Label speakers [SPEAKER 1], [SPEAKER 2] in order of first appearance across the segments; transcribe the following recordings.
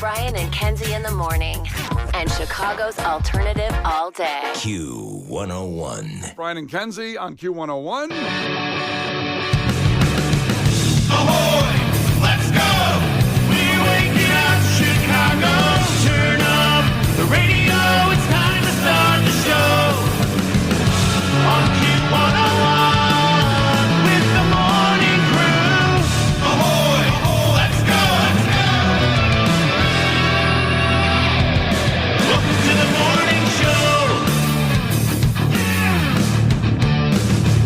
[SPEAKER 1] Brian and Kenzie in the morning. And Chicago's alternative all day.
[SPEAKER 2] Q101.
[SPEAKER 3] Brian and Kenzie on Q101.
[SPEAKER 4] Ahoy! Let's go! We're waking up Chicago. Turn up the radio. It's time to start the show. On Q101 with the morning crew. Ahoy! Let's go! Welcome to the morning show.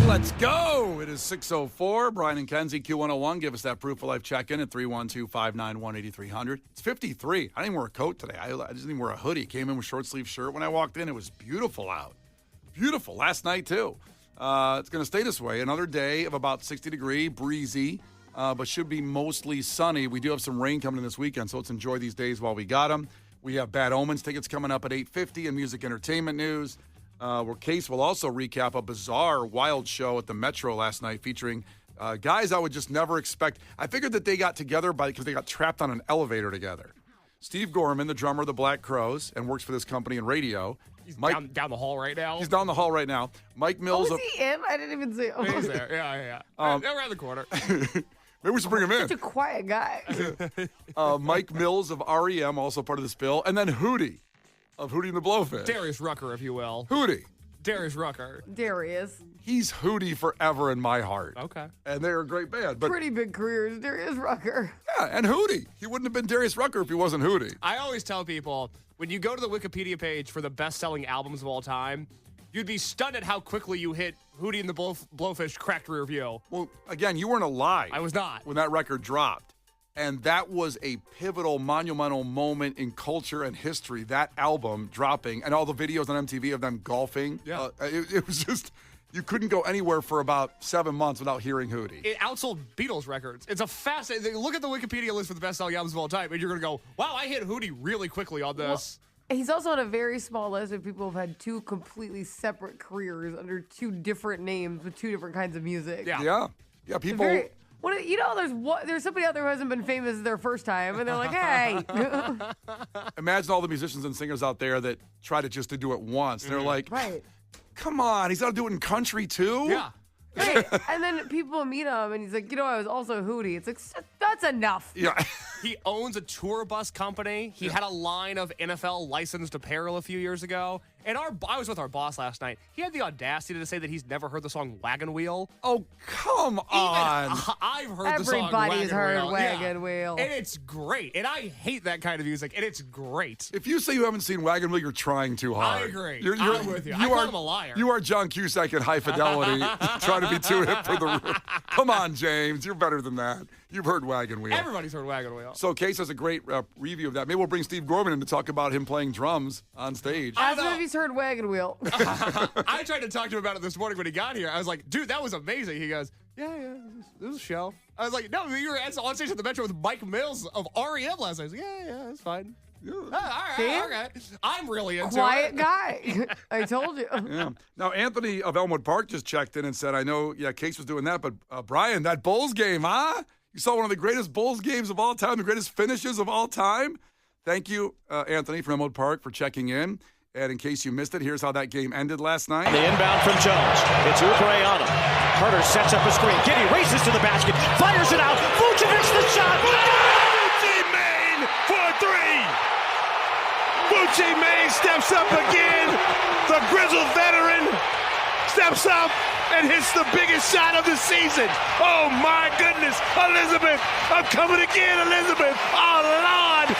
[SPEAKER 3] Let's go. It is 6:04. Brian and Kenzie, Q101. Give us that proof of life check-in at 312-591-8300. It's 53. I didn't even wear a coat today. I just didn't wear a hoodie. Came in with short sleeve shirt. When I walked in, it was beautiful out. Beautiful. Last night, too. It's going to stay this way. Another day of about 60 degree, breezy, but should be mostly sunny. We do have some rain coming in this weekend, so let's enjoy these days while we got them. We have Bad Omens tickets coming up at 8:50 and music entertainment news. Where Case will also recap a bizarre, wild show at the Metro last night featuring guys I would just never expect. I figured that they got together because they got trapped on an elevator together. Steve Gorman, the drummer of the Black Crowes, and works for this company in radio.
[SPEAKER 5] He's down the hall right now.
[SPEAKER 3] He's down the hall right now. Mike Mills.
[SPEAKER 6] Oh, is he in? I didn't even see him.
[SPEAKER 5] He's there. Yeah. Around the corner.
[SPEAKER 3] Maybe we should bring him in.
[SPEAKER 6] Such a quiet guy.
[SPEAKER 3] Mike Mills of REM, also part of this bill. And then Hootie of Hootie and the Blowfish.
[SPEAKER 5] Darius Rucker, if you will.
[SPEAKER 3] Hootie.
[SPEAKER 5] Darius Rucker.
[SPEAKER 6] Darius.
[SPEAKER 3] He's Hootie forever in my heart.
[SPEAKER 5] Okay.
[SPEAKER 3] And they're a great band. But
[SPEAKER 6] Pretty big careers, Darius Rucker.
[SPEAKER 3] yeah, and Hootie. He wouldn't have been Darius Rucker if he wasn't Hootie.
[SPEAKER 5] I always tell people, when you go to the Wikipedia page for the best-selling albums of all time, you'd be stunned at how quickly you hit Hootie and the Blowfish Cracked Rear View.
[SPEAKER 3] Well, again, you weren't alive.
[SPEAKER 5] I was not.
[SPEAKER 3] When that record dropped. And that was a pivotal, monumental moment in culture and history, that album dropping, and all the videos on MTV of them golfing.
[SPEAKER 5] Yeah.
[SPEAKER 3] It was just, you couldn't go anywhere for about 7 months without hearing Hootie.
[SPEAKER 5] It outsold Beatles records. It's a fascinating. Look at the Wikipedia list for the best-selling albums of all time, and you're going to go, wow, I hit Hootie really quickly on this.
[SPEAKER 6] He's also on a very small list of people who've had two completely separate careers under two different names with two different kinds of music.
[SPEAKER 5] Yeah.
[SPEAKER 3] Yeah, people...
[SPEAKER 6] There's somebody out there who hasn't been famous their first time, and they're like, hey.
[SPEAKER 3] Imagine all the musicians and singers out there that try to just to do it once. They're like,
[SPEAKER 6] Right.
[SPEAKER 3] come on, he's got to do it in country too?
[SPEAKER 5] Yeah.
[SPEAKER 6] Right. And then people meet him, and he's like, I was also Hootie. It's like, that's enough.
[SPEAKER 3] Yeah.
[SPEAKER 5] He owns a tour bus company. He had a line of NFL licensed apparel a few years ago. And I was with our boss last night. He had the audacity to say that he's never heard the song Wagon Wheel.
[SPEAKER 3] Oh, come on.
[SPEAKER 5] I've heard the song
[SPEAKER 6] Everybody's heard
[SPEAKER 5] Wheel.
[SPEAKER 6] Wagon Wheel.
[SPEAKER 5] And it's great. And I hate that kind of music. And it's great.
[SPEAKER 3] If you say you haven't seen Wagon Wheel, you're trying too hard.
[SPEAKER 5] I agree.
[SPEAKER 3] You're
[SPEAKER 5] I'm with you. I call him a liar.
[SPEAKER 3] You are John Cusack at High Fidelity, trying to be too hip for the room. Come on, James. You're better than that. You've heard Wagon Wheel.
[SPEAKER 5] Everybody's heard Wagon Wheel.
[SPEAKER 3] So Case has a great review of that. Maybe we'll bring Steve Gorman in to talk about him playing drums on stage.
[SPEAKER 6] Ask him if he's heard Wagon Wheel.
[SPEAKER 5] I tried to talk to him about it this morning when he got here. I was like, dude, that was amazing. He goes, yeah, it was a show. I was like, no, you were on stage at the Metro with Mike Mills of REM last night. I was like, yeah, it's fine.
[SPEAKER 3] Yeah.
[SPEAKER 5] All right. I'm really into
[SPEAKER 6] Quiet
[SPEAKER 5] it.
[SPEAKER 6] guy. I told you.
[SPEAKER 3] Yeah. Now, Anthony of Elmwood Park just checked in and said, I know, Case was doing that, but Brian, that Bulls game, huh? You saw one of the greatest Bulls games of all time, the greatest finishes of all time. Thank you, Anthony from Elmwood Park, for checking in. And in case you missed it, here's how that game ended last night.
[SPEAKER 7] The inbound from Jones. It's Oubre on him. Carter sets up a screen. Giddey races to the basket. Fires it out. Vucevic the shot.
[SPEAKER 4] Bucci Main for three. Bucci Main steps up again. The grizzled veteran steps up and hits the biggest shot of the season. Oh, my goodness. Elizabeth. I'm coming again, Elizabeth. Oh, Lord.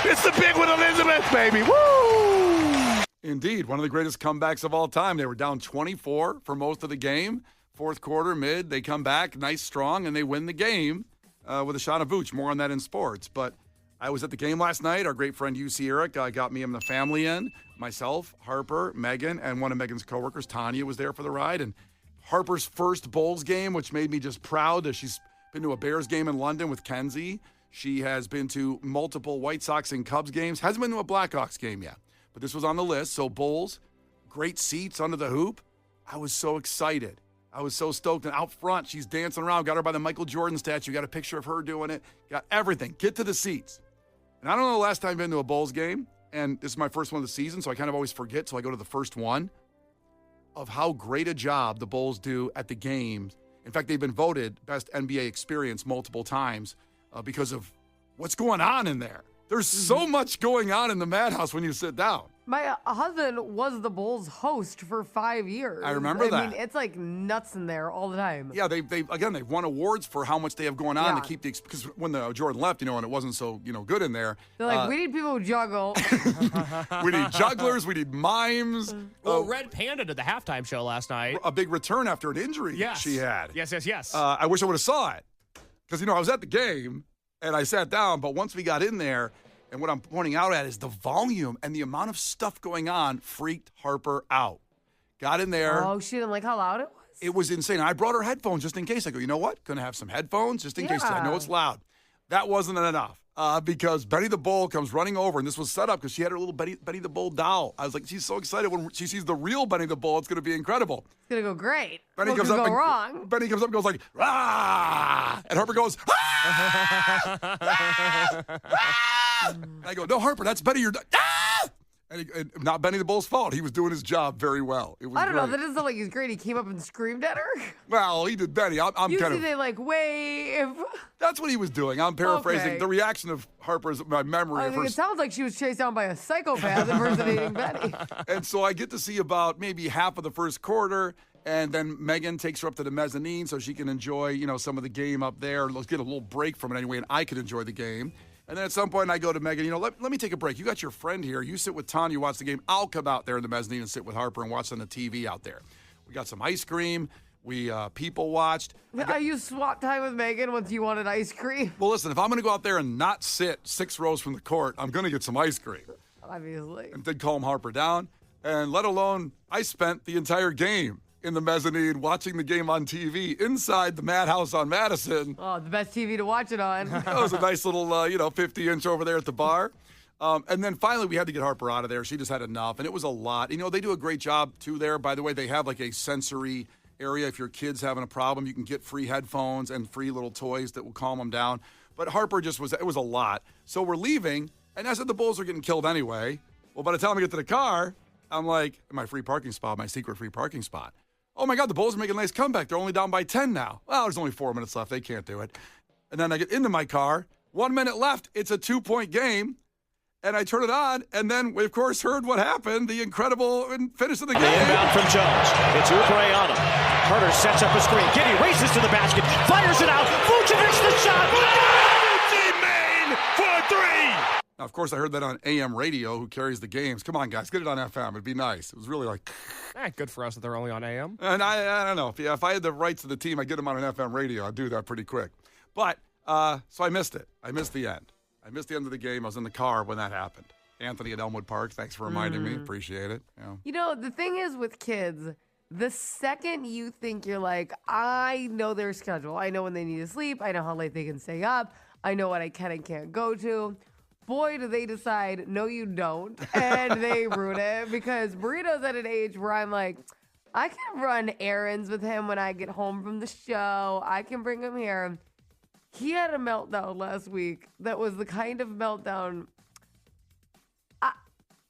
[SPEAKER 4] It's the big one, Elizabeth, baby. Woo!
[SPEAKER 3] Indeed, one of the greatest comebacks of all time. They were down 24 for most of the game. Fourth quarter, mid, they come back nice, strong, and they win the game with a shot of Vooch. More on that in sports. But I was at the game last night. Our great friend UC Eric got me and the family in. Myself, Harper, Megan, and one of Megan's coworkers, Tanya, was there for the ride. And Harper's first Bulls game, which made me just proud that she's been to a Bears game in London with Kenzie. She has been to multiple White Sox and Cubs games. Hasn't been to a Blackhawks game yet. But this was on the list. So Bulls, great seats under the hoop. I was so excited. I was so stoked. And out front, she's dancing around. Got her by the Michael Jordan statue. Got a picture of her doing it. Got everything. Get to the seats. And I don't know the last time I've been to a Bulls game, and this is my first one of the season, so I kind of always forget till I go to the first one, of how great a job the Bulls do at the games. In fact, they've been voted best NBA experience multiple times because of what's going on in there. There's so much going on in the Madhouse when you sit down.
[SPEAKER 6] My husband was the Bulls host for 5 years.
[SPEAKER 3] I remember that.
[SPEAKER 6] I mean, it's like nuts in there all the time.
[SPEAKER 3] Yeah, they've won awards for how much they have going on
[SPEAKER 6] Yeah.
[SPEAKER 3] to keep because when the Jordan left, and it wasn't so good in there.
[SPEAKER 6] They're like, we need people who juggle.
[SPEAKER 3] We need jugglers, we need mimes.
[SPEAKER 5] Well, Red Panda did the halftime show last night.
[SPEAKER 3] A big return after an injury
[SPEAKER 5] Yes.
[SPEAKER 3] she had.
[SPEAKER 5] Yes.
[SPEAKER 3] I wish I would have saw it because I was at the game and I sat down, but once we got in there. And what I'm pointing out at is the volume and the amount of stuff going on freaked Harper out. Got in there.
[SPEAKER 6] Oh, she didn't like how loud it was?
[SPEAKER 3] It was insane. I brought her headphones just in case. I go, you know what? Going to have some headphones just in case. I know
[SPEAKER 6] Yeah.
[SPEAKER 3] it's loud. That wasn't enough because Benny the Bull comes running over, and this was set up because she had her little Benny the Bull doll. I was like, she's so excited when she sees the real Benny the Bull. It's going to be incredible.
[SPEAKER 6] It's going to go great.
[SPEAKER 3] Benny
[SPEAKER 6] What
[SPEAKER 3] comes
[SPEAKER 6] could
[SPEAKER 3] up
[SPEAKER 6] go
[SPEAKER 3] and
[SPEAKER 6] wrong?
[SPEAKER 3] Benny comes up and goes like, ah! And Harper goes, ah! Ah! I go, no, Harper, that's Benny. You're ah! And not Benny the Bull's fault. He was doing his job very well. It was
[SPEAKER 6] I don't know.
[SPEAKER 3] great.
[SPEAKER 6] That doesn't sound like he's great. He came up and screamed at her.
[SPEAKER 3] Well, he did Benny. I'm
[SPEAKER 6] Usually
[SPEAKER 3] kind of.
[SPEAKER 6] they like wave.
[SPEAKER 3] That's what he was doing. I'm paraphrasing.
[SPEAKER 6] Okay.
[SPEAKER 3] The reaction of Harper's, my memory
[SPEAKER 6] I
[SPEAKER 3] of
[SPEAKER 6] mean,
[SPEAKER 3] her.
[SPEAKER 6] it sounds like she was chased down by a psychopath impersonating Benny.
[SPEAKER 3] And so I get to see about maybe half of the first quarter. And then Megan takes her up to the mezzanine so she can enjoy, some of the game up there. Let's get a little break from it anyway, and I can enjoy the game. And then at some point I go to Megan, let me take a break. You got your friend here. You sit with Tanya, watch the game. I'll come out there in the mezzanine and sit with Harper and watch on the TV out there. We got some ice cream. We people watched.
[SPEAKER 6] I used swap time with Megan once you wanted ice cream.
[SPEAKER 3] Well, listen, if I'm going to go out there and not sit 6 rows from the court, I'm going to get some ice cream.
[SPEAKER 6] Obviously.
[SPEAKER 3] And did calm Harper down. And let alone, I spent the entire game in the mezzanine watching the game on TV inside the Madhouse on Madison.
[SPEAKER 6] Oh, the best TV to watch it on.
[SPEAKER 3] That was a nice little, 50-inch over there at the bar. And then finally we had to get Harper out of there. She just had enough, and it was a lot. They do a great job, too, there. By the way, they have like a sensory area. If your kid's having a problem, you can get free headphones and free little toys that will calm them down. But Harper it was a lot. So we're leaving, and I said the Bulls are getting killed anyway. Well, by the time we get to the car, I'm like, my free parking spot, my secret free parking spot. Oh, my God, the Bulls are making a nice comeback. They're only down by 10 now. Well, there's only 4 minutes left. They can't do it. And then I get into my car. 1 minute left. It's a 2-point game. And I turn it on. And then we, of course, heard what happened. The incredible finish of the game.
[SPEAKER 7] The inbound from Jones. It's Oubre on him. Carter sets up a screen. Giddy races to the basket. Fires it out. Vucevic the shot.
[SPEAKER 4] Gucci Mane for 3.
[SPEAKER 3] Now, of course, I heard that on AM radio, who carries the games. Come on, guys, get it on FM. It'd be nice. It was really like...
[SPEAKER 5] Good for us that they're only on AM.
[SPEAKER 3] And I don't know. If I had the rights to the team, I'd get them on an FM radio. I'd do that pretty quick. But, so I missed it. I missed the end. I missed the end of the game. I was in the car when that happened. Anthony at Elmwood Park, thanks for reminding me. Appreciate it.
[SPEAKER 6] The thing is with kids, the second you think you're like, I know their schedule. I know when they need to sleep. I know how late they can stay up. I know what I can and can't go to. Boy, do they decide, no, you don't. And they ruin it because Burrito's at an age where I'm like, I can run errands with him when I get home from the show. I can bring him here. He had a meltdown last week that was the kind of meltdown.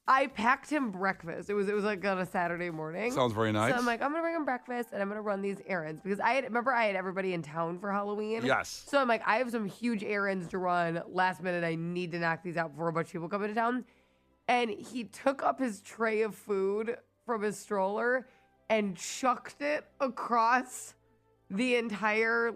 [SPEAKER 6] I packed him breakfast. It was like on a Saturday morning.
[SPEAKER 3] Sounds very nice.
[SPEAKER 6] So I'm like, I'm gonna bring him breakfast and I'm gonna run these errands because I had everybody in town for Halloween.
[SPEAKER 3] Yes.
[SPEAKER 6] So I'm like, I have some huge errands to run last minute. I need to knock these out before a bunch of people come into town. And he took up his tray of food from his stroller and chucked it across the entire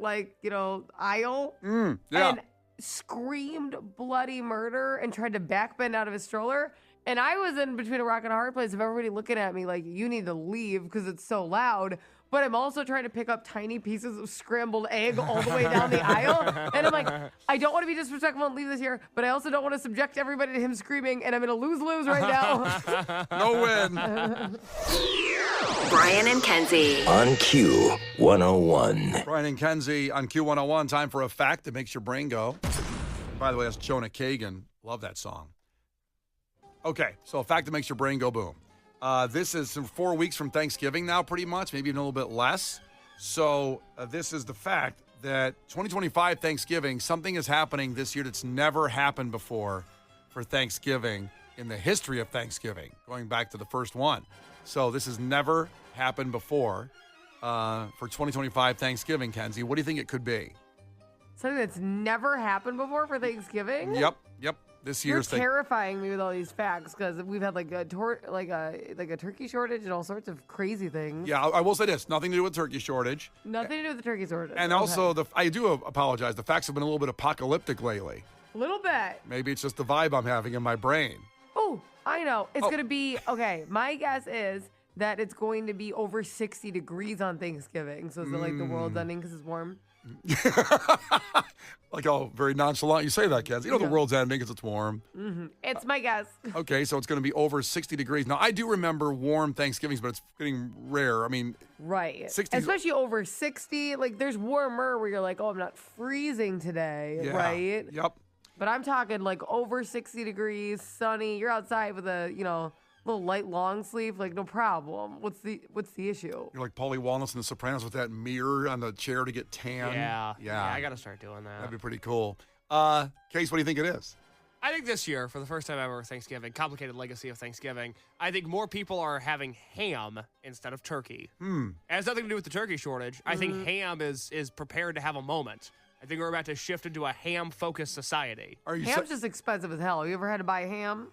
[SPEAKER 6] aisle.
[SPEAKER 3] Yeah.
[SPEAKER 6] And screamed bloody murder and tried to backbend out of his stroller. And I was in between a rock and a hard place of everybody looking at me like, you need to leave because it's so loud. But I'm also trying to pick up tiny pieces of scrambled egg all the way down the aisle. And I'm like, I don't want to be disrespectful and leave this here, but I also don't want to subject everybody to him screaming, and I'm in a lose-lose right now.
[SPEAKER 3] No win.
[SPEAKER 1] Brian and Kenzie.
[SPEAKER 2] On Q101.
[SPEAKER 3] Brian and Kenzie on Q101. Time for a fact that makes your brain go. By the way, that's Jonah Kagan. Love that song. Okay, so a fact that makes your brain go boom. This is 4 weeks from Thanksgiving now, pretty much, maybe even a little bit less. So this is the fact that 2025 Thanksgiving, something is happening this year that's never happened before for Thanksgiving in the history of Thanksgiving, going back to the first one. So this has never happened before for 2025 Thanksgiving, Kenzie. What do you think it could be?
[SPEAKER 6] Something that's never happened before for Thanksgiving?
[SPEAKER 3] Yep. This
[SPEAKER 6] You're
[SPEAKER 3] year's
[SPEAKER 6] terrifying me with all these facts because we've had like a turkey shortage and all sorts of crazy things.
[SPEAKER 3] Yeah, I will say this: nothing to do with turkey shortage,
[SPEAKER 6] Nothing to do with the turkey shortage.
[SPEAKER 3] and
[SPEAKER 6] Okay.
[SPEAKER 3] also I do apologize. The facts have been a little bit apocalyptic lately.
[SPEAKER 6] a little bit.
[SPEAKER 3] Maybe it's just the vibe I'm having in my brain.
[SPEAKER 6] Oh, I know. It's
[SPEAKER 3] Oh.
[SPEAKER 6] going to be okay. My guess is that it's going to be over 60 degrees on Thanksgiving. So is it like the world's ending because it's warm?
[SPEAKER 3] Like, oh, very nonchalant you say that, Kenzie. You know the world's ending because it's warm.
[SPEAKER 6] It's my guess.
[SPEAKER 3] Okay, so it's going to be over 60 degrees. Now, I do remember warm Thanksgivings, but it's getting rare. I mean,
[SPEAKER 6] Right.
[SPEAKER 3] 60
[SPEAKER 6] Especially over 60. Like there's warmer where you're like, oh, I'm not freezing today.
[SPEAKER 3] yeah.
[SPEAKER 6] Right.
[SPEAKER 3] Yep.
[SPEAKER 6] But I'm talking like over 60 degrees, sunny. You're outside with a, little light long sleeve, like no problem. What's the issue?
[SPEAKER 3] You're like Paulie Walnuts in The Sopranos with that mirror on the chair to get tan.
[SPEAKER 5] Yeah,
[SPEAKER 3] Yeah.
[SPEAKER 5] I got to start doing that.
[SPEAKER 3] That'd be pretty cool. Case, what do you think it is?
[SPEAKER 5] I think this year, for the first time ever, Thanksgiving, complicated legacy of Thanksgiving, I think more people are having ham instead of turkey. It has nothing to do with the turkey shortage. I think ham is prepared to have a moment. I think we're about to shift into a ham-focused society.
[SPEAKER 3] Are you
[SPEAKER 6] Ham's just expensive as hell. You ever had to buy a ham?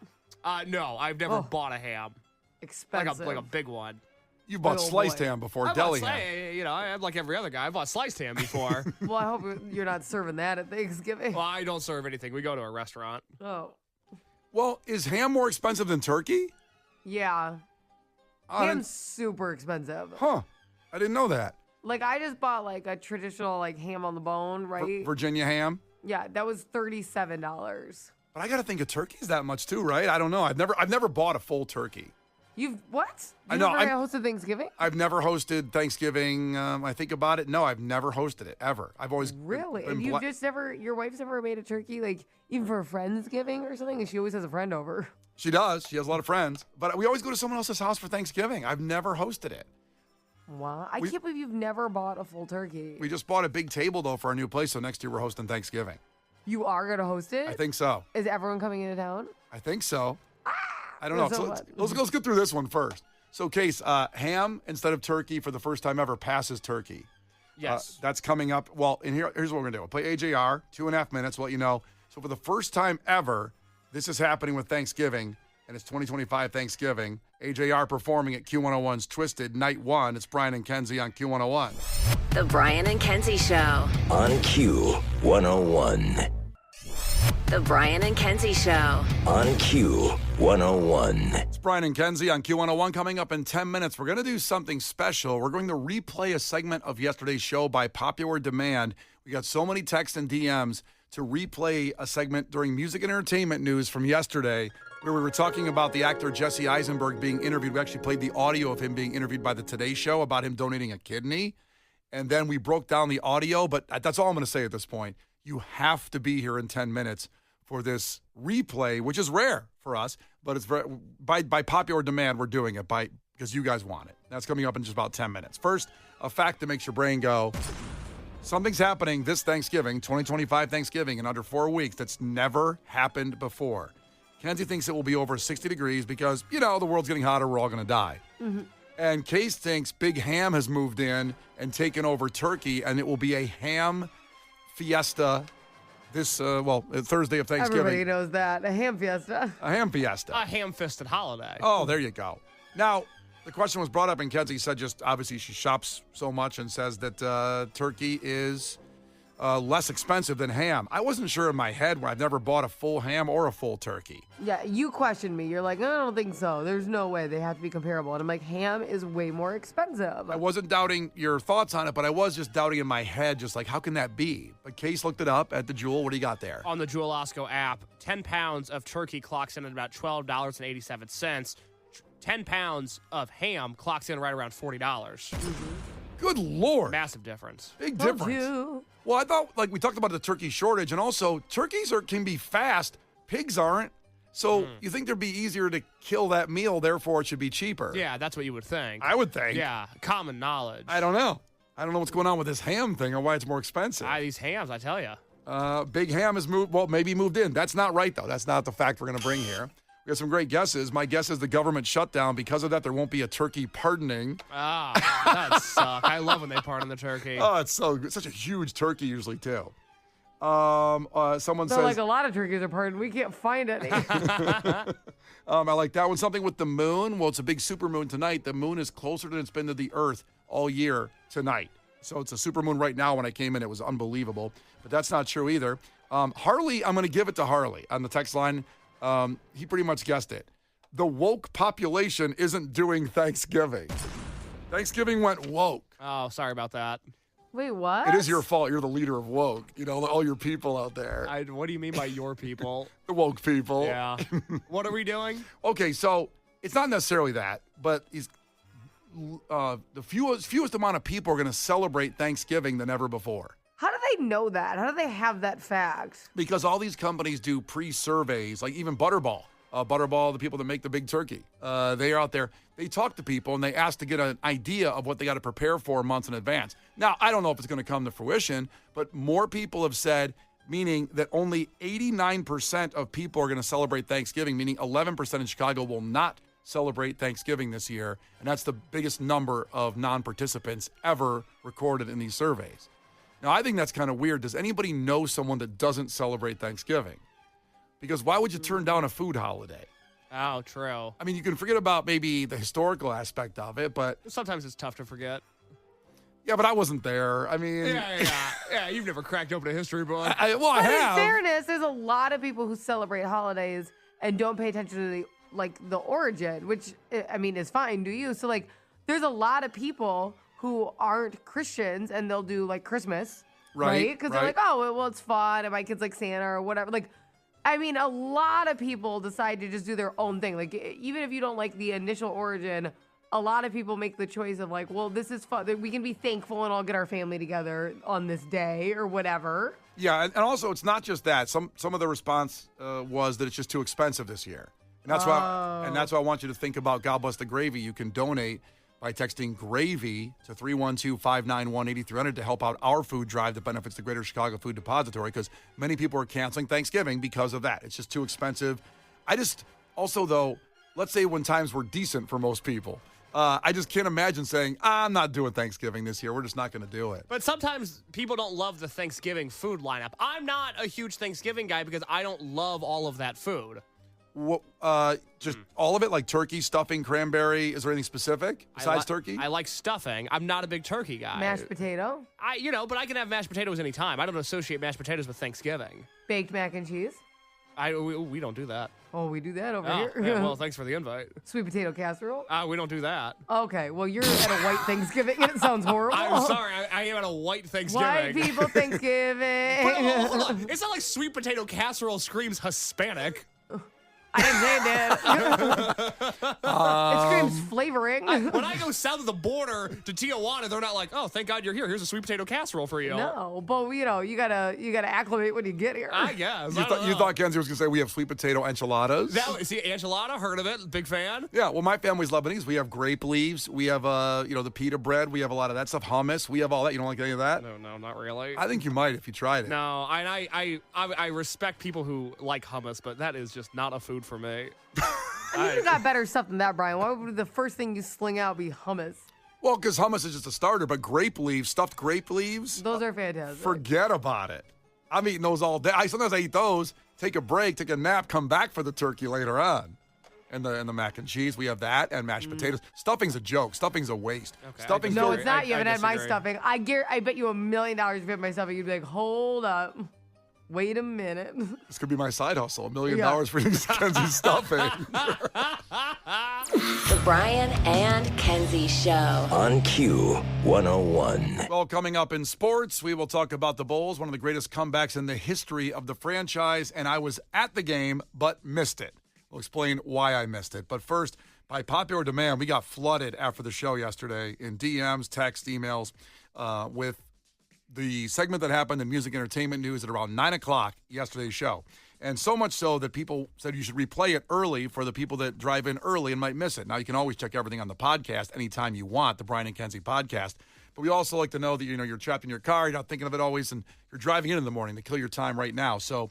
[SPEAKER 5] No, I've never bought a ham.
[SPEAKER 6] Expensive.
[SPEAKER 5] Like a big one.
[SPEAKER 3] you bought
[SPEAKER 6] Oh,
[SPEAKER 3] sliced
[SPEAKER 6] boy.
[SPEAKER 3] ham before,
[SPEAKER 5] I
[SPEAKER 3] deli
[SPEAKER 5] bought
[SPEAKER 3] ham.
[SPEAKER 5] I'm like every other guy. I bought sliced ham before.
[SPEAKER 6] Well, I hope you're not serving that at Thanksgiving.
[SPEAKER 5] Well, I don't serve anything. We go to a restaurant.
[SPEAKER 6] Oh,
[SPEAKER 3] Well, is ham more expensive than turkey?
[SPEAKER 6] yeah.
[SPEAKER 3] I didn't-
[SPEAKER 6] Ham's super expensive.
[SPEAKER 3] Huh. I didn't know that.
[SPEAKER 6] Like I just bought like a traditional like ham on the bone, right?
[SPEAKER 3] Virginia ham?
[SPEAKER 6] Yeah, that was $37.
[SPEAKER 3] But I got to think a turkey's that much too, right? I don't know. I've never bought a full turkey.
[SPEAKER 6] You've what?
[SPEAKER 3] I
[SPEAKER 6] You
[SPEAKER 3] know,
[SPEAKER 6] never
[SPEAKER 3] I'm-
[SPEAKER 6] hosted Thanksgiving?
[SPEAKER 3] I've never hosted Thanksgiving. I think about it. No, I've never hosted it ever. I've always
[SPEAKER 6] Really?
[SPEAKER 3] been
[SPEAKER 6] And you've
[SPEAKER 3] bla-
[SPEAKER 6] just never, your wife's never made a turkey, like even for a Friendsgiving or something? And she always has a friend over.
[SPEAKER 3] She does. She has a lot of friends. But we always go to someone else's house for Thanksgiving. I've never hosted it.
[SPEAKER 6] Wow. I can't believe you've never bought a full turkey.
[SPEAKER 3] We just bought a big table though for our new place, so next year we're hosting Thanksgiving.
[SPEAKER 6] You are going to host it?
[SPEAKER 3] I think so.
[SPEAKER 6] Is everyone coming into town?
[SPEAKER 3] I think so. I don't know.
[SPEAKER 6] So
[SPEAKER 3] So
[SPEAKER 6] what?
[SPEAKER 3] let's get through this one first. So, Case, ham instead of turkey for the first time ever passes turkey.
[SPEAKER 5] Yes.
[SPEAKER 3] That's coming up. Well, and here's what we're going to do. We'll play AJR, 2.5 minutes, we'll let you know. So for the first time ever, this is happening with Thanksgiving, and it's 2025 Thanksgiving. AJR performing at Q101's Twisted, Night 1. It's Brian and Kenzie on Q101.
[SPEAKER 1] The Brian and Kenzie Show.
[SPEAKER 2] On Q101.
[SPEAKER 1] The Brian and Kenzie Show.
[SPEAKER 2] On Q101.
[SPEAKER 3] It's Brian and Kenzie on Q101 coming up in 10 minutes. We're going to do something special. We're going to replay a segment of yesterday's show by popular demand. We got so many texts and DMs to replay a segment during music and entertainment news from yesterday where we were talking about the actor Jesse Eisenberg being interviewed. We actually played the audio of him being interviewed by the Today Show about him donating a kidney. And then we broke down the audio, but that's all I'm going to say at this point. You have to be here in 10 minutes for this replay, which is rare for us, but it's by popular demand, we're doing it because you guys want it. That's coming up in just about 10 minutes. First, a fact that makes your brain go, something's happening this Thanksgiving, 2025 Thanksgiving, in under 4 weeks that's never happened before. Kenzie thinks it will be over 60 degrees because, the world's getting hotter, we're all going to die.
[SPEAKER 6] Mm-hmm.
[SPEAKER 3] And Case thinks Big Ham has moved in and taken over turkey, and it will be a ham fiesta this, Thursday of Thanksgiving.
[SPEAKER 6] Everybody knows that. A ham fiesta.
[SPEAKER 3] A ham fiesta.
[SPEAKER 5] A ham-fisted holiday.
[SPEAKER 3] Oh, there you go. Now, the question was brought up, and Kenzie said just obviously she shops so much and says that turkey is less expensive than ham. I wasn't sure in my head when I've never bought a full ham or a full turkey.
[SPEAKER 6] Yeah, you questioned me. You're like, I don't think so. There's no way they have to be comparable. And I'm like, ham is way more expensive.
[SPEAKER 3] I wasn't doubting your thoughts on it, but I was just doubting in my head, just like, how can that be? But Case looked it up at the Jewel. What do you got there?
[SPEAKER 5] On the Jewel Osco app, 10 pounds of turkey clocks in at about $12.87. 10 pounds of ham clocks in right around $40.
[SPEAKER 3] Good Lord.
[SPEAKER 5] Massive difference.
[SPEAKER 3] Big
[SPEAKER 6] Told
[SPEAKER 3] difference.
[SPEAKER 6] you.
[SPEAKER 3] Well, I thought, we talked about the turkey shortage, and also turkeys can be fast. Pigs aren't. So you think there'd be easier to kill that meal, therefore it should be cheaper.
[SPEAKER 5] Yeah, that's what you would think.
[SPEAKER 3] I would think.
[SPEAKER 5] Yeah, common knowledge.
[SPEAKER 3] I don't know. I don't know what's going on with this ham thing or why it's more expensive.
[SPEAKER 5] These hams, I tell you.
[SPEAKER 3] Big Ham has moved, well, maybe moved in. That's not right, though. That's not the fact we're going to bring here. We have some great guesses. My guess is the government shutdown. Because of that, there won't be a turkey pardoning.
[SPEAKER 5] That sucks. I love when they pardon the turkey.
[SPEAKER 3] Oh, it's such a huge turkey usually, too. Someone
[SPEAKER 6] So
[SPEAKER 3] says...
[SPEAKER 6] like a lot of turkeys are pardoned. We can't find any.
[SPEAKER 3] I like that one. Something with the moon. Well, it's a big supermoon tonight. The moon is closer than it's been to the Earth all year tonight. So it's a supermoon right now. When I came in, it was unbelievable. But that's not true either. Harley, I'm going to give it to Harley on the text line. He pretty much guessed it. The woke population isn't doing Thanksgiving. Thanksgiving went woke.
[SPEAKER 5] Oh, sorry about that.
[SPEAKER 6] Wait, what?
[SPEAKER 3] It is your fault. You're the leader of woke. You know, all your people out there.
[SPEAKER 5] What do you mean by your people?
[SPEAKER 3] The woke people.
[SPEAKER 5] Yeah. What are we doing?
[SPEAKER 3] Okay, so it's not necessarily that, but the fewest amount of people are going to celebrate Thanksgiving than ever before.
[SPEAKER 6] How do they know that? How do they have that fact?
[SPEAKER 3] Because all these companies do pre-surveys, like even Butterball. Butterball, the people that make the big turkey, they are out there. They talk to people and they ask to get an idea of what they got to prepare for months in advance. Now, I don't know if it's going to come to fruition, but more people have said, meaning that only 89% of people are going to celebrate Thanksgiving, meaning 11% in Chicago will not celebrate Thanksgiving this year. And that's the biggest number of non-participants ever recorded in these surveys. Now, I think that's kind of weird. Does anybody know someone that doesn't celebrate Thanksgiving? Because why would you turn down a food holiday?
[SPEAKER 5] Oh, true.
[SPEAKER 3] I mean, you can forget about maybe the historical aspect of it, but...
[SPEAKER 5] Sometimes it's tough to forget.
[SPEAKER 3] Yeah, but I wasn't there. I mean...
[SPEAKER 5] Yeah, you've never cracked open a history book.
[SPEAKER 3] I
[SPEAKER 6] But
[SPEAKER 3] have.
[SPEAKER 6] in fairness, there's a lot of people who celebrate holidays and don't pay attention to the origin, which, I mean, is fine. Do you? So, like, there's a lot of people who aren't Christians and they'll do, like, Christmas. Right? Because they're like, oh, well, it's fun and my kids like Santa or whatever. Like, I mean, a lot of people decide to just do their own thing. Like, even if you don't like the initial origin, a lot of people make the choice of like, well, this is fun. We can be thankful and all get our family together on this day or whatever.
[SPEAKER 3] Yeah, and also it's not just that. Some of the response was that it's just too expensive this year. And that's why I want you to think about God Bless the Gravy. You can donate by texting GRAVY to 312-591-8300 to help out our food drive that benefits the Greater Chicago Food Depository, because many people are canceling Thanksgiving because of that. It's just too expensive. Also, though, let's say when times were decent for most people, I just can't imagine saying, I'm not doing Thanksgiving this year. We're just not going to do it.
[SPEAKER 5] But sometimes people don't love the Thanksgiving food lineup. I'm not a huge Thanksgiving guy because I don't love all of that food.
[SPEAKER 3] Just all of it, like turkey, stuffing, cranberry. Is there anything specific besides turkey?
[SPEAKER 5] I like stuffing. I'm not a big turkey guy.
[SPEAKER 6] Mashed potato,
[SPEAKER 5] But I can have mashed potatoes anytime. I don't associate mashed potatoes with Thanksgiving.
[SPEAKER 6] baked mac and cheese.
[SPEAKER 5] We don't do that.
[SPEAKER 6] Oh, we do that over
[SPEAKER 5] Oh,
[SPEAKER 6] here.
[SPEAKER 5] yeah, well, thanks for the invite.
[SPEAKER 6] Sweet potato casserole.
[SPEAKER 5] We don't do that.
[SPEAKER 6] Okay, well, you're at a white Thanksgiving and it sounds horrible.
[SPEAKER 5] I'm sorry. I am at a white Thanksgiving.
[SPEAKER 6] White people Thanksgiving.
[SPEAKER 5] But, hold on. It's not like sweet potato casserole screams Hispanic.
[SPEAKER 6] I didn't say that. It screams flavoring.
[SPEAKER 5] When I go south of the border to Tijuana, they're not like, oh, thank God you're here. Here's a sweet potato casserole for you.
[SPEAKER 6] No, but you gotta acclimate when you get here.
[SPEAKER 5] I guess.
[SPEAKER 3] You thought Kenzie was going to say we have sweet potato enchiladas?
[SPEAKER 5] See, enchilada, heard of it, big fan.
[SPEAKER 3] Yeah, well, my family's Lebanese. We have grape leaves. We have, the pita bread. We have a lot of that stuff. Hummus. We have all that. You don't like any of that?
[SPEAKER 5] No, not really.
[SPEAKER 3] I think you might if you tried it.
[SPEAKER 5] No, I respect people who like hummus, but that is just not a food for me.
[SPEAKER 6] You got better stuff than that, Brian. Why would the first thing you sling out be hummus?
[SPEAKER 3] Well, because hummus is just a starter, but grape leaves, stuffed grape leaves,
[SPEAKER 6] Those are fantastic.
[SPEAKER 3] forget about it. I'm eating those all day. Sometimes I eat those, take a break, take a nap, come back for the turkey later on. And the mac and cheese, we have that, and mashed potatoes. Stuffing's a joke. Stuffing's a waste.
[SPEAKER 5] Okay,
[SPEAKER 3] Stuffing's
[SPEAKER 6] No,
[SPEAKER 5] disagree.
[SPEAKER 6] it's not. You
[SPEAKER 5] I
[SPEAKER 6] haven't had my
[SPEAKER 5] disagree.
[SPEAKER 6] stuffing. I bet you $1 million if you had my stuffing, you'd be like, hold up. Wait a minute.
[SPEAKER 3] This could be my side hustle. $1 million
[SPEAKER 6] Yeah.
[SPEAKER 3] for Kenzie stuffing.
[SPEAKER 1] The Brian and Kenzie Show.
[SPEAKER 2] On Q101.
[SPEAKER 3] Well, coming up in sports, we will talk about the Bulls, one of the greatest comebacks in the history of the franchise, and I was at the game but missed it. We'll explain why I missed it. But first, by popular demand, we got flooded after the show yesterday in DMs, text, emails, with the segment that happened in Music Entertainment News at around 9 o'clock yesterday's show. And so much so that people said you should replay it early for the people that drive in early and might miss it. Now, you can always check everything on the podcast anytime you want, the Brian and Kenzie podcast. But we also like to know that, you're trapped in your car, you're not thinking of it always, and you're driving in the morning to kill your time right now. So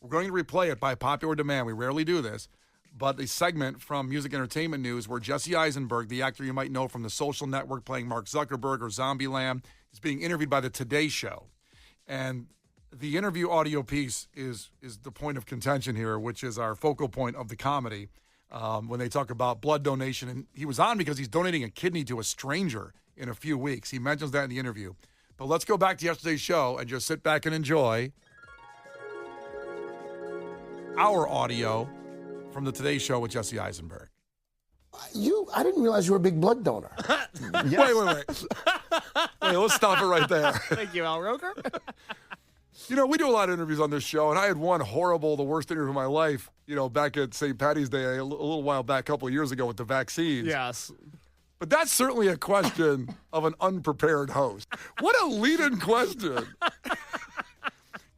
[SPEAKER 3] we're going to replay it by popular demand. We rarely do this. But a segment from Music Entertainment News where Jesse Eisenberg, the actor you might know from The Social Network playing Mark Zuckerberg or Zombieland, is being interviewed by The Today Show. And the interview audio piece is the point of contention here, which is our focal point of the comedy when they talk about blood donation. And he was on because he's donating a kidney to a stranger in a few weeks. He mentions that in the interview. But let's go back to yesterday's show and just sit back and enjoy our audio from the Today Show with Jesse Eisenberg.
[SPEAKER 8] I didn't realize you were a big blood donor.
[SPEAKER 3] Yes. Wait. Wait, let's stop it right there.
[SPEAKER 5] Thank you, Al Roker.
[SPEAKER 3] We do a lot of interviews on this show, and I had one the worst interview of my life, back at St. Patty's Day a little while back, a couple of years ago with the vaccines.
[SPEAKER 5] Yes.
[SPEAKER 3] But that's certainly a question of an unprepared host. What a lead-in question.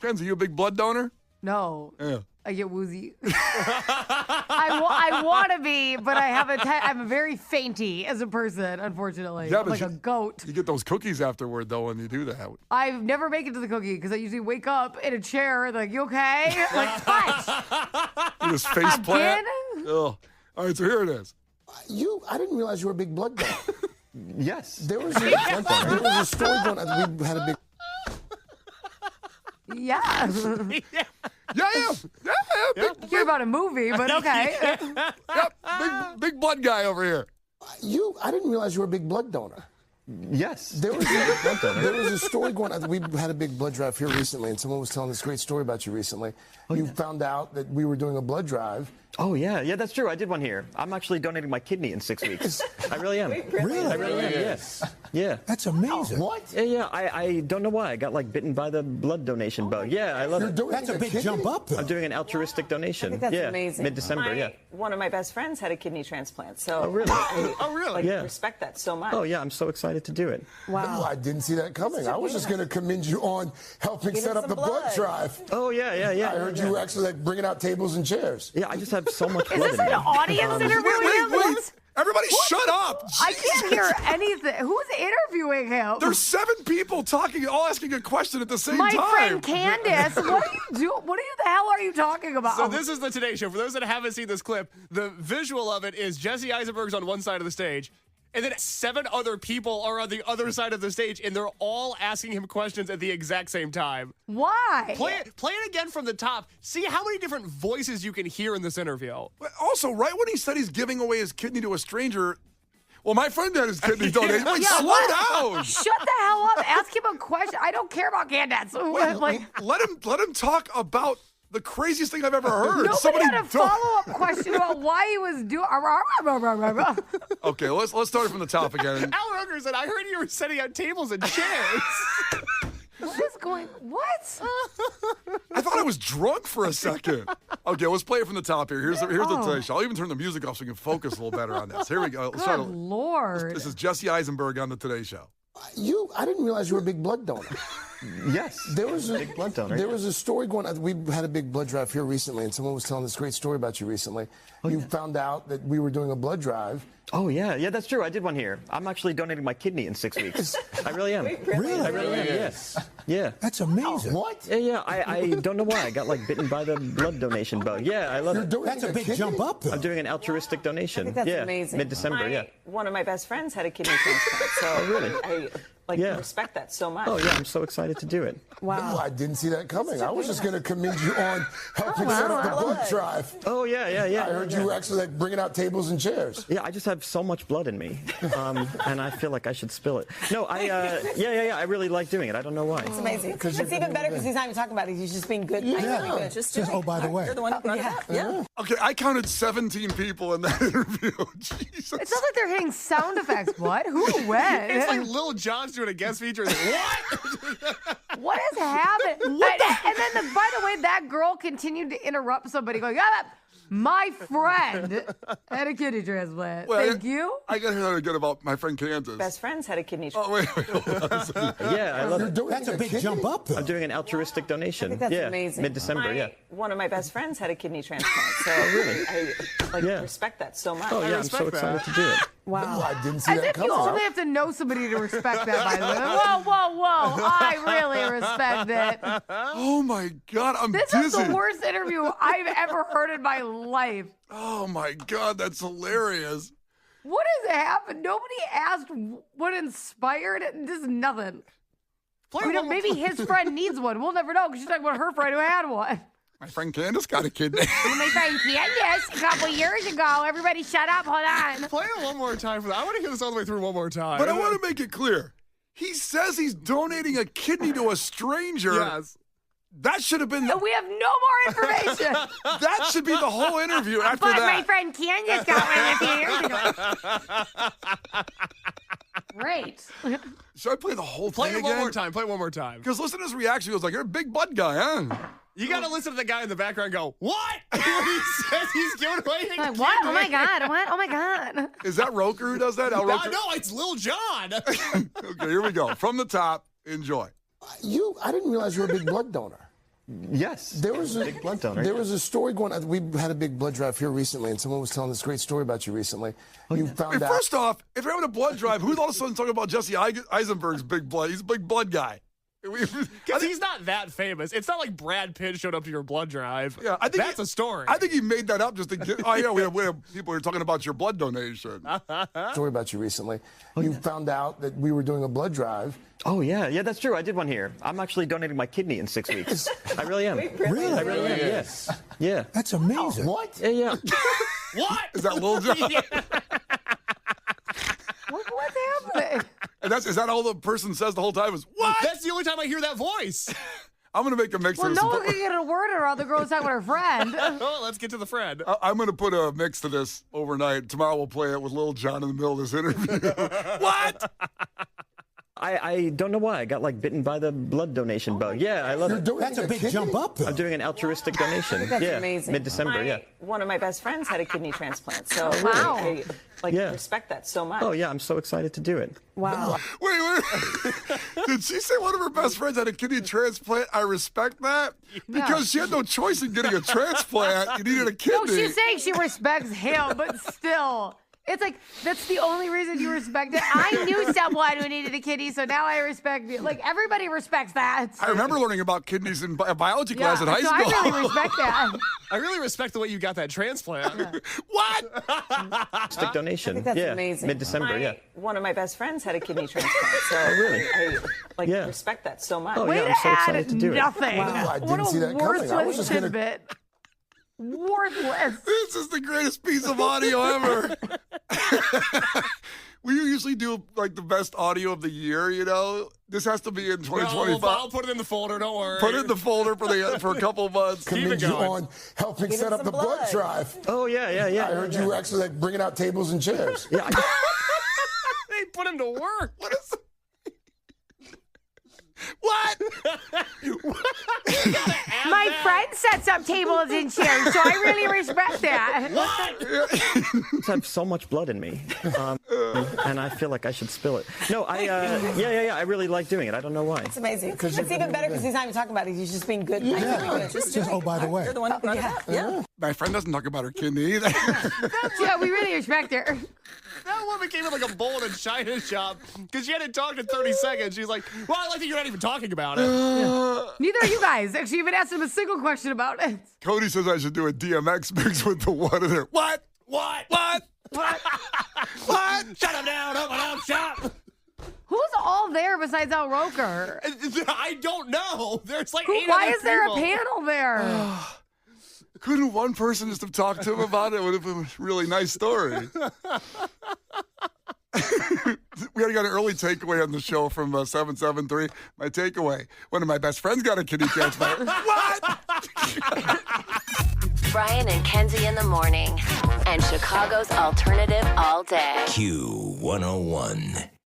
[SPEAKER 3] Kenzie, you a big blood donor?
[SPEAKER 6] No.
[SPEAKER 3] Yeah.
[SPEAKER 6] I get woozy. I want to be, but I'm very fainty as a person, unfortunately.
[SPEAKER 3] Yeah,
[SPEAKER 6] I'm like a goat.
[SPEAKER 3] You get those cookies afterward, though, when you do that.
[SPEAKER 6] I never make it to the cookie because I usually wake up in a chair, like, you okay? Like, what?
[SPEAKER 3] You just face plant.
[SPEAKER 6] Again?
[SPEAKER 3] Oh. All right, so here it is.
[SPEAKER 8] I didn't realize you were a big blood donor.
[SPEAKER 9] Yes.
[SPEAKER 8] There was a story going on. We had a big...
[SPEAKER 6] Yeah.
[SPEAKER 3] Yeah.
[SPEAKER 6] Hear about a movie, but okay.
[SPEAKER 3] Yep, big blood guy over here.
[SPEAKER 8] I didn't realize you were a big blood donor.
[SPEAKER 9] Yes.
[SPEAKER 8] There was a story going on. We had a big blood drive here recently, and someone was telling this great story about you recently. You found out that we were doing a blood drive.
[SPEAKER 9] Oh, yeah, that's true. I did one here. I'm actually donating my kidney in 6 weeks. I really am.
[SPEAKER 8] Really?
[SPEAKER 9] I really am, yes. Yeah.
[SPEAKER 8] That's amazing. What?
[SPEAKER 9] Yeah, I don't know why. I got, bitten by the blood donation bug. Yeah, I love it.
[SPEAKER 8] That's a big jump up, though.
[SPEAKER 9] I'm doing an altruistic donation.
[SPEAKER 10] I think that's amazing.
[SPEAKER 9] Mid-December,
[SPEAKER 10] One of my best friends had a kidney transplant, so
[SPEAKER 9] Oh, really?
[SPEAKER 10] I respect that so much.
[SPEAKER 9] Oh, yeah, I'm so excited to do it.
[SPEAKER 6] Wow.
[SPEAKER 8] I didn't see that coming. I was just going to commend you on helping set up the blood drive.
[SPEAKER 9] Oh, yeah.
[SPEAKER 8] I heard you were actually bringing out tables and chairs.
[SPEAKER 9] Yeah, I just have so much blood
[SPEAKER 6] Is this
[SPEAKER 9] in me.
[SPEAKER 6] an audience interview?
[SPEAKER 3] Wait. Everybody shut up.
[SPEAKER 6] I can't hear anything. Who's interviewing him?
[SPEAKER 3] There's 7 people talking, all asking a question at the same
[SPEAKER 6] My
[SPEAKER 3] time.
[SPEAKER 6] friend Candace, what are you doing? The hell are you talking about?
[SPEAKER 5] So this is the Today Show. For those that haven't seen this clip, the visual of it is Jesse Eisenberg's on one side of the stage, and then 7 other people are on the other side of the stage, and they're all asking him questions at the exact same time.
[SPEAKER 6] Why?
[SPEAKER 5] Play it again from the top. See how many different voices you can hear in this interview.
[SPEAKER 3] But also, right when he said he's giving away his kidney to a stranger, well, my friend had his kidney donated. Wait, slow down.
[SPEAKER 6] Shut the hell up. Ask him a question. I don't care about Candace.
[SPEAKER 3] Let him talk about the craziest thing I've ever heard.
[SPEAKER 6] Nobody had a follow-up question about why he was doing...
[SPEAKER 3] Okay, let's start it from the top again.
[SPEAKER 5] Al Roker said, I heard you were setting out tables and chairs.
[SPEAKER 6] What?
[SPEAKER 3] I thought I was drunk for a second. Okay, let's play it from the top here. Here's the Today Show. I'll even turn the music off so we can focus a little better on this. Here we go.
[SPEAKER 6] Good Lord.
[SPEAKER 3] This is Jesse Eisenberg on the Today Show.
[SPEAKER 8] I didn't realize you were a big blood donor.
[SPEAKER 9] Yes.
[SPEAKER 8] There was
[SPEAKER 9] big blood donor.
[SPEAKER 8] There was a story going on. We had a big blood drive here recently, and someone was telling this great story about you recently. You found out that we were doing a blood drive.
[SPEAKER 9] Oh, yeah, that's true. I did one here. I'm actually donating my kidney in 6 weeks. I really am.
[SPEAKER 8] Really?
[SPEAKER 9] I really am, yes. Yeah.
[SPEAKER 8] That's amazing. What?
[SPEAKER 9] Yeah, I don't know why. I got, bitten by the blood donation bug. Yeah, I love it.
[SPEAKER 8] That's a big jump up, though.
[SPEAKER 9] I'm doing an altruistic donation.
[SPEAKER 10] I think that's amazing.
[SPEAKER 9] Mid-December,
[SPEAKER 10] One of my best friends had a kidney transplant, so
[SPEAKER 9] really?
[SPEAKER 10] I respect that so much.
[SPEAKER 9] Oh, yeah, I'm so excited to do it.
[SPEAKER 6] Wow.
[SPEAKER 8] No, I didn't see that coming. I was just going to commend you on helping set up the blood drive.
[SPEAKER 9] Oh, yeah.
[SPEAKER 8] I heard you were actually bringing out tables and chairs.
[SPEAKER 9] Yeah, I just have so much blood in me, and I feel like I should spill it. No, I really like doing it. I don't know why.
[SPEAKER 10] It's amazing. It's even better because he's not even talking about it. He's just being good.
[SPEAKER 8] Yeah.
[SPEAKER 10] Just
[SPEAKER 8] oh, by the way.
[SPEAKER 10] You're the one who brought it up. Yeah.
[SPEAKER 3] Okay, I counted 17 people in that interview. Jesus.
[SPEAKER 6] It sounds like they're hitting sound effects. What? Who? When?
[SPEAKER 5] It's like Lil Jon's doing a guest feature. What?
[SPEAKER 6] What is happening? And then, by the way, that girl continued to interrupt somebody going, my friend had a kidney transplant. Thank you.
[SPEAKER 3] I got to hear that again about my friend Kansas.
[SPEAKER 10] Best friends had a kidney
[SPEAKER 3] Oh,
[SPEAKER 10] transplant.
[SPEAKER 3] wait. Hold on.
[SPEAKER 9] Yeah, I love it.
[SPEAKER 8] That's a big jump up, though.
[SPEAKER 9] I'm doing an altruistic donation.
[SPEAKER 10] I think that's
[SPEAKER 9] yeah,
[SPEAKER 10] amazing.
[SPEAKER 9] Mid-December,
[SPEAKER 10] One of my best friends had a kidney transplant. So
[SPEAKER 9] really?
[SPEAKER 10] I respect that so much.
[SPEAKER 9] Oh, yeah, I'm so excited to do it.
[SPEAKER 10] Wow.
[SPEAKER 8] I didn't see
[SPEAKER 6] As
[SPEAKER 8] that
[SPEAKER 6] if you
[SPEAKER 8] coming.
[SPEAKER 6] only have to know somebody to respect that, by the way. Whoa. I really respect it.
[SPEAKER 3] Oh, my God. I'm
[SPEAKER 6] This
[SPEAKER 3] dizzy.
[SPEAKER 6] is the worst interview I've ever heard in my life.
[SPEAKER 3] Oh, my God. That's hilarious.
[SPEAKER 6] What has happened? Nobody asked what inspired it. Just nothing. Maybe his friend needs one. We'll never know because she's talking about her friend who had one.
[SPEAKER 3] My friend Candace got a kidney.
[SPEAKER 6] My friend Candace, a couple years ago. Everybody shut up. Hold on.
[SPEAKER 5] Play it one more time for that. I want to hear this all the way through one more time.
[SPEAKER 3] But I want to make it clear. He says he's donating a kidney to a stranger.
[SPEAKER 5] Yes.
[SPEAKER 3] That should have been...
[SPEAKER 6] We have no more information.
[SPEAKER 3] That should be the whole interview after
[SPEAKER 6] But
[SPEAKER 3] that.
[SPEAKER 6] my friend Candace got one a few years ago. Great.
[SPEAKER 3] Should I play the whole
[SPEAKER 5] Play
[SPEAKER 3] thing
[SPEAKER 5] it one
[SPEAKER 3] again?
[SPEAKER 5] more time. Play it one more time.
[SPEAKER 3] Because listen to his reaction. He was like, you're a big bud guy, huh?
[SPEAKER 5] You got to listen to the guy in the background and go, what? When he says he's giving away a
[SPEAKER 6] Like, what? Oh my
[SPEAKER 5] kidney.
[SPEAKER 6] God. What? Oh my God.
[SPEAKER 3] Is that Roker who does that? Al
[SPEAKER 5] No,
[SPEAKER 3] Roker?
[SPEAKER 5] it's Lil Jon.
[SPEAKER 3] Okay, here we go. From the top, enjoy.
[SPEAKER 8] I didn't realize you were a big blood donor.
[SPEAKER 9] Yes.
[SPEAKER 8] There was a
[SPEAKER 9] big blood donor.
[SPEAKER 8] There was a story going on. We had a big blood drive here recently, and someone was telling this great story about you recently. You found
[SPEAKER 3] Hey,
[SPEAKER 8] out.
[SPEAKER 3] first off, if you're having a blood drive, who's all of a sudden talking about Jesse Eisenberg's big blood? He's a big blood guy.
[SPEAKER 5] Because he's not that famous. It's not like Brad Pitt showed up to your blood drive.
[SPEAKER 3] Yeah, I think
[SPEAKER 5] that's a story.
[SPEAKER 3] I think he made that up just to get. Oh yeah, we have people who are talking about your blood donation.
[SPEAKER 8] Story about you recently. You found out that we were doing a blood drive.
[SPEAKER 9] Oh, yeah, that's true. I did one here. I'm actually donating my kidney in 6 weeks. I really am.
[SPEAKER 10] Really?
[SPEAKER 9] I really am, yes. Yeah.
[SPEAKER 8] That's amazing. What?
[SPEAKER 9] Yeah.
[SPEAKER 5] What?
[SPEAKER 3] Is that Lil Jon?
[SPEAKER 5] Yeah.
[SPEAKER 6] What's happening?
[SPEAKER 3] And is that all the person says the whole time is what?
[SPEAKER 5] That's the only time I hear that voice.
[SPEAKER 3] I'm gonna make a mix
[SPEAKER 6] Well,
[SPEAKER 3] of
[SPEAKER 6] no
[SPEAKER 3] this.
[SPEAKER 6] one can get a word in or the girl's talking with her friend.
[SPEAKER 5] Oh, let's get to the friend.
[SPEAKER 3] I'm gonna put a mix to this overnight. Tomorrow we'll play it with Lil Jon in the middle of this interview. What?
[SPEAKER 9] I don't know why. I got like bitten by the blood donation bug. Yeah, I love it.
[SPEAKER 8] That's a big jump up, though.
[SPEAKER 9] I'm doing an altruistic donation.
[SPEAKER 10] That's
[SPEAKER 9] yeah,
[SPEAKER 10] amazing.
[SPEAKER 9] Mid-December, yeah.
[SPEAKER 10] One of my best friends had a kidney transplant. So
[SPEAKER 6] Wow.
[SPEAKER 10] I
[SPEAKER 9] Yeah.
[SPEAKER 10] respect that so much.
[SPEAKER 9] Oh, yeah, I'm so excited to do it.
[SPEAKER 10] Wow.
[SPEAKER 3] Wait. Did she say one of her best friends had a kidney transplant? I respect that because she had no choice in getting a transplant. You needed a kidney.
[SPEAKER 6] No, she's saying she respects him, but still. It's like, that's the only reason you respect it. I knew someone who needed a kidney, so now I respect you. Like, everybody respects that.
[SPEAKER 3] I remember learning about kidneys in biology class in high
[SPEAKER 6] so
[SPEAKER 3] school.
[SPEAKER 6] I really respect that.
[SPEAKER 5] I really respect the way you got that transplant.
[SPEAKER 3] What?
[SPEAKER 9] Stick donation.
[SPEAKER 10] I think that's
[SPEAKER 9] yeah,
[SPEAKER 10] amazing.
[SPEAKER 9] Mid-December, yeah.
[SPEAKER 10] One of my best friends had a kidney transplant. So
[SPEAKER 9] really?
[SPEAKER 10] I
[SPEAKER 9] Yeah.
[SPEAKER 10] respect that so much.
[SPEAKER 9] Oh,
[SPEAKER 6] Way
[SPEAKER 9] yeah,
[SPEAKER 6] to
[SPEAKER 9] I'm so
[SPEAKER 6] add
[SPEAKER 9] excited to do it.
[SPEAKER 6] nothing.
[SPEAKER 8] Wow, I
[SPEAKER 6] What
[SPEAKER 8] didn't see
[SPEAKER 6] a
[SPEAKER 8] that coming. I was
[SPEAKER 6] worthless
[SPEAKER 8] just gonna-
[SPEAKER 6] tidbit. Worthless.
[SPEAKER 3] This is the greatest piece of audio ever. We usually do like the best audio of the year, you know. This has to be in 2025.
[SPEAKER 5] No, I'll put it in the folder. Don't worry.
[SPEAKER 3] Put it in the folder for a couple of months.
[SPEAKER 8] Commend you
[SPEAKER 5] going.
[SPEAKER 8] on helping
[SPEAKER 10] Give
[SPEAKER 8] set
[SPEAKER 10] it
[SPEAKER 8] up
[SPEAKER 10] some
[SPEAKER 8] the blood
[SPEAKER 10] blood.
[SPEAKER 8] drive.
[SPEAKER 9] Oh, yeah.
[SPEAKER 8] I heard you were actually like bringing out tables and chairs.
[SPEAKER 9] Yeah,
[SPEAKER 5] They put him to work.
[SPEAKER 3] What is? What?
[SPEAKER 6] My friend sets up tables and chairs, so I really respect that.
[SPEAKER 9] I have so much blood in me, and I feel like I should spill it. No, I really like doing it. I don't know why.
[SPEAKER 10] It's amazing. It's even better because he's not even talking about it. He's just being good.
[SPEAKER 8] Oh, by the way.
[SPEAKER 10] You're the one who brought it up. Yeah.
[SPEAKER 3] My friend doesn't talk about her kidney either.
[SPEAKER 6] Yeah, we really respect her.
[SPEAKER 5] That woman came in like a bowl and china shop because she hadn't talked in 30 seconds. She's like, well, I like that you're not even talking about it.
[SPEAKER 6] Neither are you guys. Actually, you haven't asked him a single question about it.
[SPEAKER 3] Cody says I should do a DMX mix with the one in there. What?
[SPEAKER 5] What?
[SPEAKER 3] What?
[SPEAKER 6] What?
[SPEAKER 3] What?
[SPEAKER 5] Shut him down, open up shop.
[SPEAKER 6] Who's all there besides Al Roker?
[SPEAKER 5] I don't know. There's like 8
[SPEAKER 6] Why
[SPEAKER 5] other
[SPEAKER 6] is there a
[SPEAKER 5] people.
[SPEAKER 6] panel there?
[SPEAKER 3] Couldn't one person just have talked to him about it? It would have been a really nice story. We already got an early takeaway on the show from 773. My takeaway: one of my best friends got a kidney transplant. What?
[SPEAKER 1] Brian and Kenzie in the morning. And Chicago's alternative all day.
[SPEAKER 2] Q101.